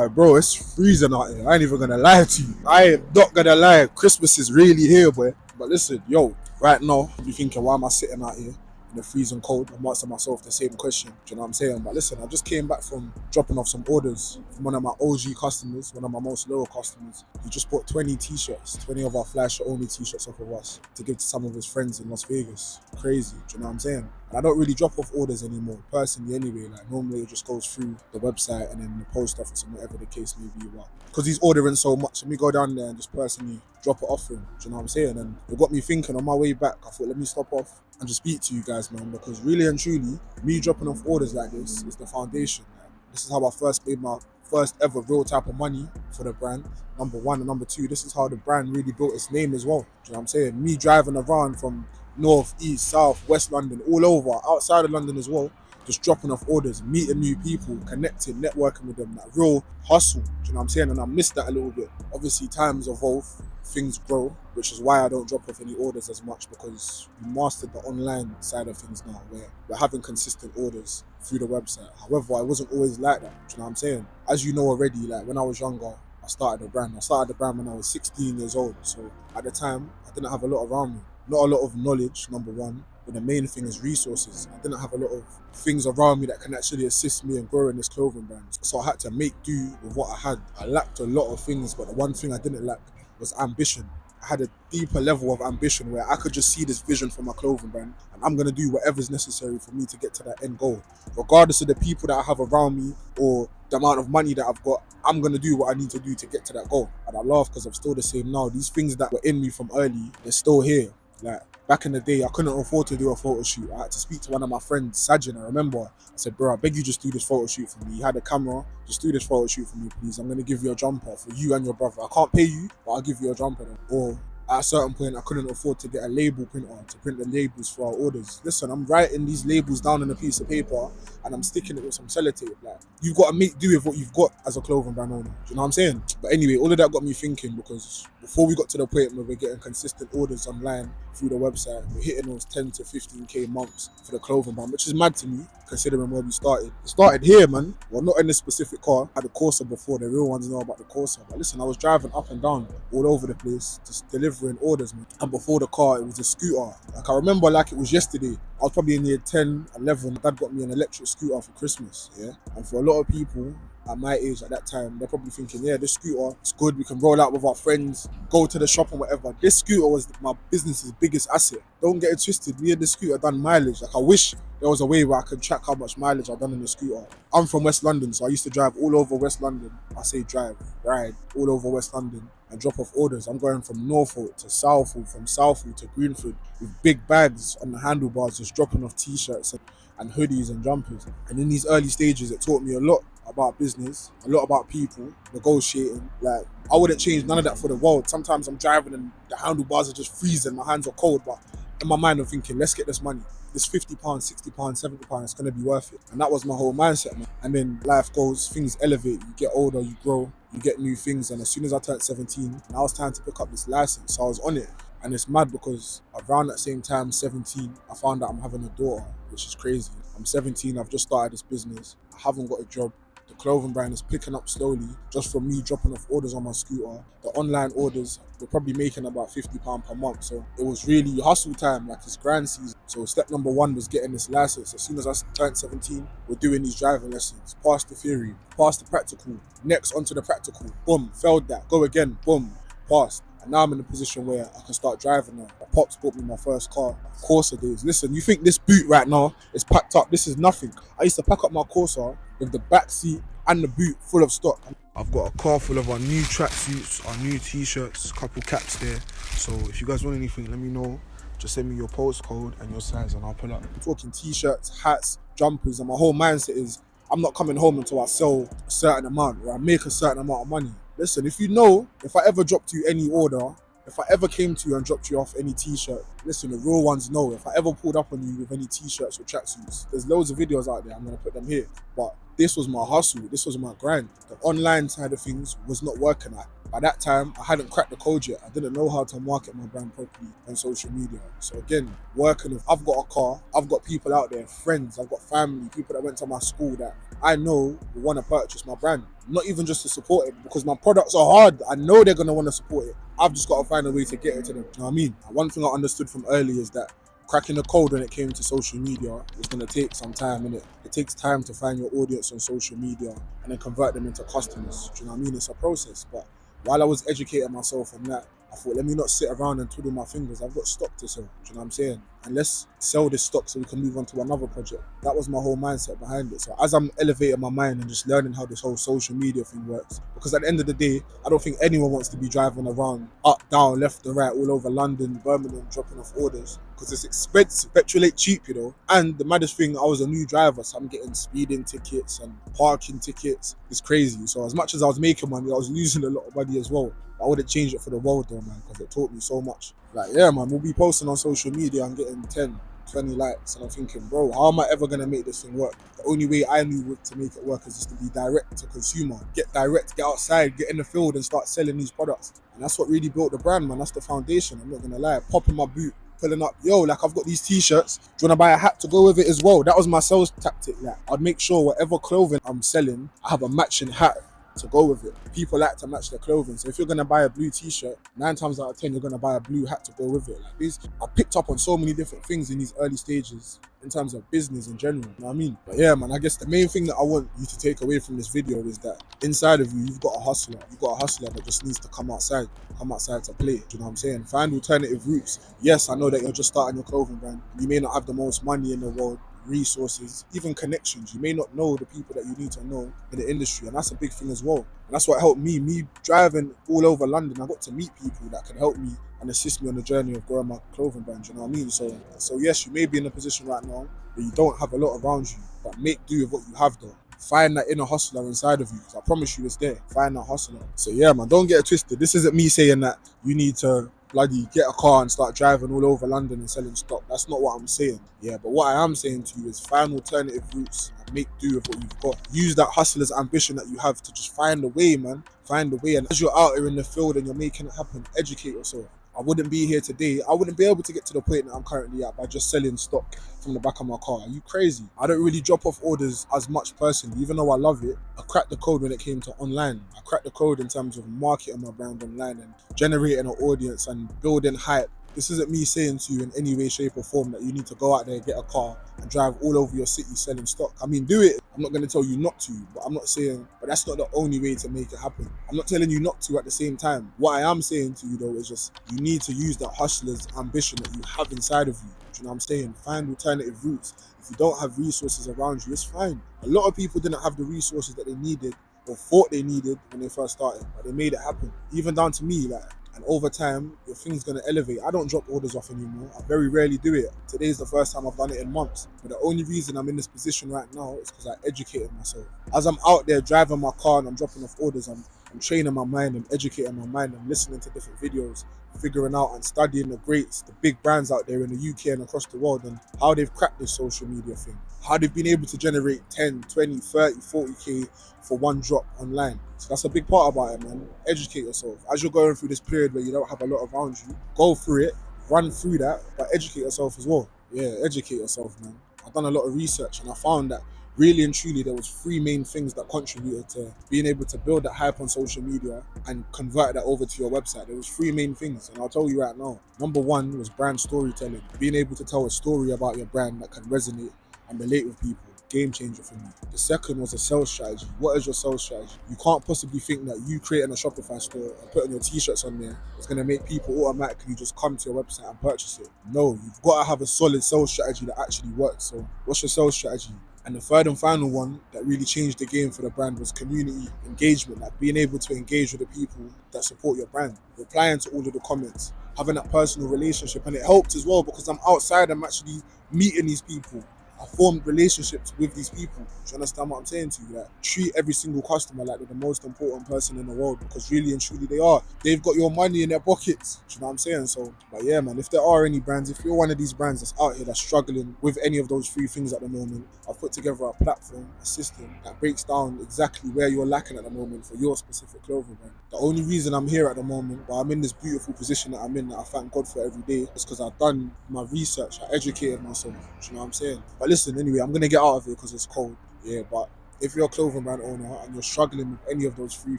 Bro, it's freezing out here. I ain't even gonna lie to you. I am not gonna lie. Christmas is really here, boy. But listen, yo, right now, you thinking, why am I sitting out here in the freezing cold? I'm asking myself the same question. Do you know what I'm saying? But listen, I just came back from dropping off some orders from one of my OG customers, one of my most loyal customers. He just bought 20 t-shirts, 20 of our Flash only t-shirts off of us to give to some of his friends in Las Vegas. Crazy, do you know what I'm saying? And I don't really drop off orders anymore, personally anyway. Like, normally it just goes through the website and then the post office and whatever the case may be. Because he's ordering so much, let me go down there and just personally drop it off for him. Do you know what I'm saying? And it got me thinking on my way back. I thought, let me stop off and just speak to you guys, man, because really and truly, me dropping off orders like this is the foundation, man. This is how I first made my first ever real type of money for the brand, number one. And number two, this is how the brand really built its name as well. Do you know what I'm saying? Me driving around from north, east, south, west London, all over, outside of London as well, just dropping off orders, meeting new people, connecting, networking with them, that real hustle. Do you know what I'm saying? And I missed that a little bit. Obviously, times evolve, things grow, which is why I don't drop off any orders as much, because we mastered the online side of things now, where we're having consistent orders through the website. However, I wasn't always like that. Do you know what I'm saying? As you know already, like when I was younger, I started the brand. I started the brand when I was 16 years old. So at the time, I didn't have a lot around me. Not a lot of knowledge, number one, but the main thing is resources. I didn't have a lot of things around me that can actually assist me in growing this clothing brand. So I had to make do with what I had. I lacked a lot of things, but the one thing I didn't lack was ambition. I had a deeper level of ambition where I could just see this vision for my clothing brand, and I'm gonna do whatever's necessary for me to get to that end goal. Regardless of the people that I have around me or the amount of money that I've got, I'm gonna do what I need to do to get to that goal. And I laugh because I'm still the same now. These things that were in me from early, they're still here. Like, back in the day, I couldn't afford to do a photo shoot. I had to speak to one of my friends, Sajin. I remember, I said, bro, I beg you just do this photo shoot for me. He had a camera, just do this photo shoot for me, please. I'm going to give you a jumper for you and your brother. I can't pay you, but I'll give you a jumper then. Or at a certain point, I couldn't afford to get a label printer to print the labels for our orders. Listen, I'm writing these labels down on a piece of paper and I'm sticking it with some sellotape. Like, you've got to make do with what you've got as a clothing brand owner. Do you know what I'm saying? But anyway, all of that got me thinking, because before we got to the point where we're getting consistent orders online through the website, we're hitting those 10 to 15k months for the clothing brand, which is mad to me considering where we started. It started here, man. Well, not in this specific car. I had a Corsa before. The real ones know about the Corsa. But listen, I was driving up and down all over the place, just delivering orders, man. And before the car, it was a scooter. Like, I remember like it was yesterday. I was probably in year 10, 11. Dad got me an electric scooter for Christmas, yeah? And for a lot of people at my age at that time, they're probably thinking, yeah, this scooter, it's good. We can roll out with our friends, go to the shop and whatever. This scooter was my business's biggest asset. Don't get it twisted. Me and the scooter done mileage. Like, I wish there was a way where I could track how much mileage I've done in the scooter. I'm from West London, so I used to drive all over West London. I say drive, ride all over West London and drop off orders. I'm going from Norfolk to Southall, from Southall to Greenford with big bags on the handlebars, just dropping off t-shirts and hoodies and jumpers. And in these early stages, it taught me a lot about business, a lot about people, negotiating. Like, I wouldn't change none of that for the world. Sometimes I'm driving and the handlebars are just freezing, my hands are cold, but in my mind I'm thinking, let's get this money. This £50, £60, £70, it's gonna be worth it. And that was my whole mindset, man. And then life goes, things elevate, you get older, you grow, you get new things. And as soon as I turned 17, now it's time to pick up this license. So I was on it. And it's mad because around that same time, 17, I found out I'm having a daughter, which is crazy. I'm 17, I've just started this business. I haven't got a job. The clothing brand is picking up slowly just from me dropping off orders on my scooter. The online orders, we're probably making about £50 per month. So it was really hustle time, like it's grand season. So step number one was getting this license. As soon as I turned 17, we're doing these driving lessons. Pass the theory, pass the practical, next onto the practical. Boom, failed that, go again, boom, passed. And now I'm in a position where I can start driving now. My pops bought me my first car, Corsa days. Listen, you think this boot right now is packed up? This is nothing. I used to pack up my Corsa with the back seat and the boot full of stock. I've got a car full of our new tracksuits, our new t-shirts, couple caps there. So if you guys want anything, let me know. Just send me your postcode and your size and I'll pull up. I'm talking t-shirts, hats, jumpers, and my whole mindset is I'm not coming home until I sell a certain amount or I make a certain amount of money. Listen, if you know, if I ever dropped you any order, if I ever came to you and dropped you off any t-shirt, listen, the real ones know. If I ever pulled up on you with any t-shirts or tracksuits, there's loads of videos out there, I'm going to put them here. But this was my hustle, this was my grind. The online side of things was not working. By that time, I hadn't cracked the code yet. I didn't know how to market my brand properly on social media. So again, working with, I've got a car, I've got people out there, friends, I've got family, people that went to my school that I know will want to purchase my brand. Not even just to support it, because my products are hard. I know they're going to want to support it. I've just got to find a way to get it to them. Do you know what I mean? One thing I understood from early is that cracking the code when it came to social media was going to take some time, innit? It takes time to find your audience on social media and then convert them into customers. Do you know what I mean? It's a process. But while I was educating myself on that, I thought, let me not sit around and twiddle my fingers. I've got stock to sell. Do you know what I'm saying? And let's sell this stock so we can move on to another project. That was my whole mindset behind it. So as I'm elevating my mind and just learning how this whole social media thing works, because at the end of the day, I don't think anyone wants to be driving around up, down, left and right, all over London, Birmingham, dropping off orders, because it's expensive. Petrol ain't cheap, you know. And the maddest thing, I was a new driver, so I'm getting speeding tickets and parking tickets. It's crazy. So as much as I was making money, I was losing a lot of money as well. I wouldn't change it for the world though, man, because it taught me so much. Like, yeah, man, we'll be posting on social media and getting 10, 20 likes, and I'm thinking, bro, how am I ever going to make this thing work? The only way I knew to make it work is just to be direct to consumer. Get direct, get outside, get in the field and start selling these products. And that's what really built the brand, man. That's the foundation, I'm not going to lie. Popping my boot, pulling up, yo, like I've got these t-shirts, do you want to buy a hat to go with it as well? That was my sales tactic. Like, I'd make sure whatever clothing I'm selling, I have a matching hat to go with it. People like to match their clothing. So if you're going to buy a blue t-shirt, 9 times out of 10, you're going to buy a blue hat to go with it. Like these, I picked up on so many different things in these early stages in terms of business in general, you know what I mean? But yeah, man, I guess the main thing that I want you to take away from this video is that inside of you, you've got a hustler. You've got a hustler that just needs to come outside to play. Do you know what I'm saying? Find alternative routes. Yes, I know that you're just starting your clothing brand. You may not have the most money in the world, resources, even connections. You may not know the people that you need to know in the industry, and that's a big thing as well. And that's what helped me driving all over London. I got to meet people that can help me and assist me on the journey of growing my clothing brand. You know what I mean? So yes, you may be in a position right now that you don't have a lot around you, but make do with what you have though. Find that inner hustler inside of you, because I promise you it's there. Find that hustler. So yeah, man, don't get it twisted. This isn't me saying that you need to bloody get a car and start driving all over London and selling stock. That's not what I'm saying. Yeah, but what I am saying to you is find alternative routes and make do with what you've got. Use that hustler's ambition that you have to just find a way, man. Find a way. And as you're out here in the field and you're making it happen, educate yourself. I wouldn't be here today. I wouldn't be able to get to the point that I'm currently at by just selling stock from the back of my car. Are you crazy? I don't really drop off orders as much personally, even though I love it. I cracked the code when it came to online. I cracked the code in terms of marketing my brand online and generating an audience and building hype. This isn't me saying to you in any way, shape or form that you need to go out there, get a car and drive all over your city selling stock. I mean, do it. I'm not going to tell you not to, but I'm not saying, but that's not the only way to make it happen. I'm not telling you not to at the same time. What I am saying to you though is just, you need to use that hustler's ambition that you have inside of you. Do you know what I'm saying? Find alternative routes. If you don't have resources around you, it's fine. A lot of people didn't have the resources that they needed or thought they needed when they first started, but they made it happen. Even down to me, like, and over time, your thing's gonna elevate. I don't drop orders off anymore. I very rarely do it. Today's the first time I've done it in months. But the only reason I'm in this position right now is because I educated myself. As I'm out there driving my car and I'm dropping off orders, I'm training my mind and educating my mind and listening to different videos, figuring out and studying the greats, the big brands out there in the UK and across the world and how they've cracked this social media thing. How they've been able to generate 10, 20, 30, 40k for one drop online. So that's a big part about it, man. Educate yourself. As you're going through this period where you don't have a lot around you, go through it, run through that, but educate yourself as well. Yeah, educate yourself, man. I've done a lot of research and I found that really and truly there was 3 main things that contributed to being able to build that hype on social media and convert that over to your website. There was 3 main things, and I'll tell you right now. Number 1 was brand storytelling. Being able to tell a story about your brand that can resonate and relate with people. Game changer for me. The second was a sales strategy. What is your sales strategy? You can't possibly think that you creating a Shopify store and putting your t-shirts on there is going to make people automatically just come to your website and purchase it. No, you've got to have a solid sales strategy that actually works. So what's your sales strategy? And the third and final one that really changed the game for the brand was community engagement, like being able to engage with the people that support your brand, replying to all of the comments, having that personal relationship. And it helped as well because I'm outside, I'm actually meeting these people. I formed relationships with these people. Do you understand what I'm saying to you? Like, treat every single customer like they're the most important person in the world, because really and truly they are. They've got your money in their pockets. Do you know what I'm saying? So, but yeah, man, if there are any brands, if you're one of these brands that's out here that's struggling with any of those three things at the moment, I've put together a platform, a system that breaks down exactly where you're lacking at the moment for your specific clothing brand. The only reason I'm here at the moment, but I'm in this beautiful position that I'm in, that I thank God for every day, is because I've done my research, I educated myself. Do you know what I'm saying? But listen, anyway, I'm gonna get out of it because it's cold. Yeah, but if you're a clothing brand owner and you're struggling with any of those three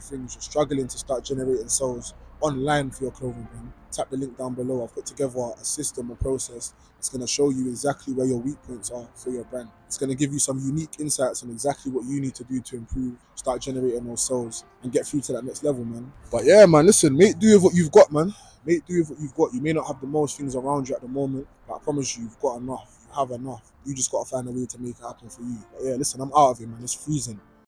things, you're struggling to start generating sales online for your clothing brand, tap the link down below. I've put together a system, a process. It's going to show you exactly where your weak points are for your brand. It's going to give you some unique insights on exactly what you need to do to improve, start generating those sales, and get through to that next level, man. But yeah, man, listen, make do with what you've got, man. Make do with what you've got. You may not have the most things around you at the moment, but I promise you, you've got enough. You have enough. You just got to find a way to make it happen for you. But yeah, listen, I'm out of here, man. It's freezing.